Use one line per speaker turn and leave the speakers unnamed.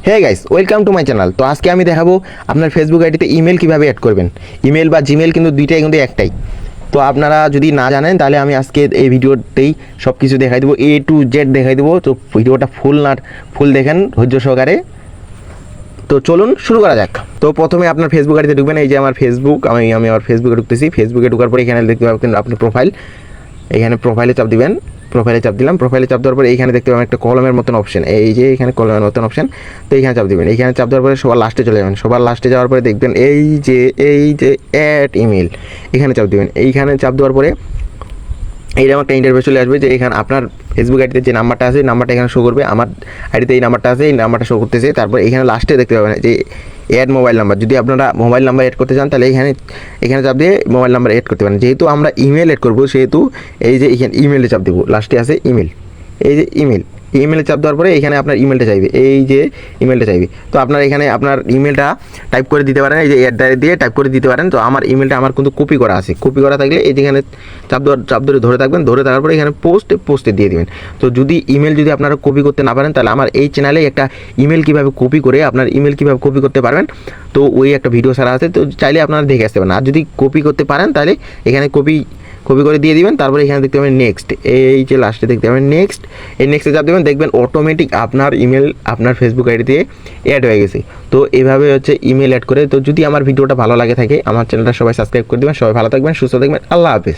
Hey guys, welcome to my channel. তো আজকে আমি দেখাবো আপনার ফেসবুক আইডিতে ইমেল কিভাবে অ্যাড করবেন। ইমেল বা জিমেল কিন্তু দুইটাই কিন্তু একটাই। তো আপনারা যদি না জানেন তাহলে আমি আজকে এই ভিডিওতেই সব কিছু দেখাই দেবো, A to Z দেখাই দেবো। তো ভিডিওটা ফুল দেখেন ধৈর্য সহকারে। তো চলুন শুরু করা যাক। তো প্রথমে আপনার ফেসবুক আইডিতে ঢুকবেন। এই যে আমার ফেসবুক, আমি আমার ফেসবুকে ঢুকতেছি। ফেসবুকে ঢোকার পরে এখানে দেখতে পাবেন আপনার প্রোফাইল। এখানে প্রোফাইলে চাপ দিবেন। প্রোফাইলে চাপ দিলাম। প্রোফাইলে চাপ দেওয়ার পরে এইখানে দেখতে পাবেন একটা কলমের মতন অপশন। এই যে এখানে কলমের মতন অপশন, তো এইখানে চাপ দিবেন। এইখানে চাপ দেওয়ার পরে সবার লাস্টে চলে যাবেন। সবার লাস্টে যাওয়ার পরে দেখবেন এই যে অ্যাড ইমেল, এখানে চাপ দিবেন। এইখানে চাপ দেওয়ার পরে এইরকম একটা ইন্টারভিউ চলে আসবে যে এখানে আপনার ফেসবুক আইডিতে যে নাম্বারটা আছে, নাম্বারটা এখানে শো করবে। আমার আইডিতে এই নাম্বারটা আছে, এই নাম্বারটা শো করতেছে। তারপর এখানে লাস্টে দেখতে পাবেন যে অ্যাড মোবাইল নাম্বার। যদি আপনারা মোবাইল নাম্বার অ্যাড করতে চান তাহলে এখানে চাপ দিয়ে মোবাইল নাম্বার অ্যাড করতে পারেন। যেহেতু আমরা ইমেল অ্যাড করবো সেহেতু এই যে এখানে ইমেলে চাপ দেবো। লাস্টে আছে ইমেল, এই যে ইমেলে চাপ দেওয়ার পরে এখানে আপনার ইমেলটা চাইবে, এই যে ইমেলটা চাইবে। তো আপনার এখানে আপনার ইমেলটা টাইপ করে দিতে পারেন, এই যে অ্যাড দিয়ে টাইপ করে দিতে পারেন। তো আমার ইমেলটা আমার কিন্তু কপি করা আছে। কপি করা থাকলে এই যেখানে চাপ ধরে থাকবেন, ধরে থাকার পরে এখানে পোস্টে দিয়ে দিবেন। তো যদি ইমেল যদি আপনারা কপি করতে না পারেন তাহলে আমার এই চ্যানেলে একটা ইমেল কীভাবে কপি করে আপনার ইমেল কীভাবে কপি করতে পারবেন, তো ওই একটা ভিডিও ছাড়া আছে। তো চাইলে আপনারা দেখে আসতে পারেন। আর যদি কপি করতে পারেন তাহলে এখানে কপি করে দিয়ে দিবেন। তারপরে এখানে দেখতে পাবেন নেক্সট, এই যে লাস্টে দেখতে পাবেন নেক্সট, এই নেক্সটে চাপ দেবেন। দেখবেন অটোমেটিক আপনার ইমেল আপনার ফেসবুক আইডিতে অ্যাড হয়ে গেছে। তো এভাবে হচ্ছে ইমেল অ্যাড করে। তো যদি আমার ভিডিওটা ভালো লাগে থাকে আমার চ্যানেলটা সবাই সাবস্ক্রাইব করে দেবেন। সবাই ভালো থাকবেন, সুস্থ থাকবেন। আল্লাহ হাফেজ।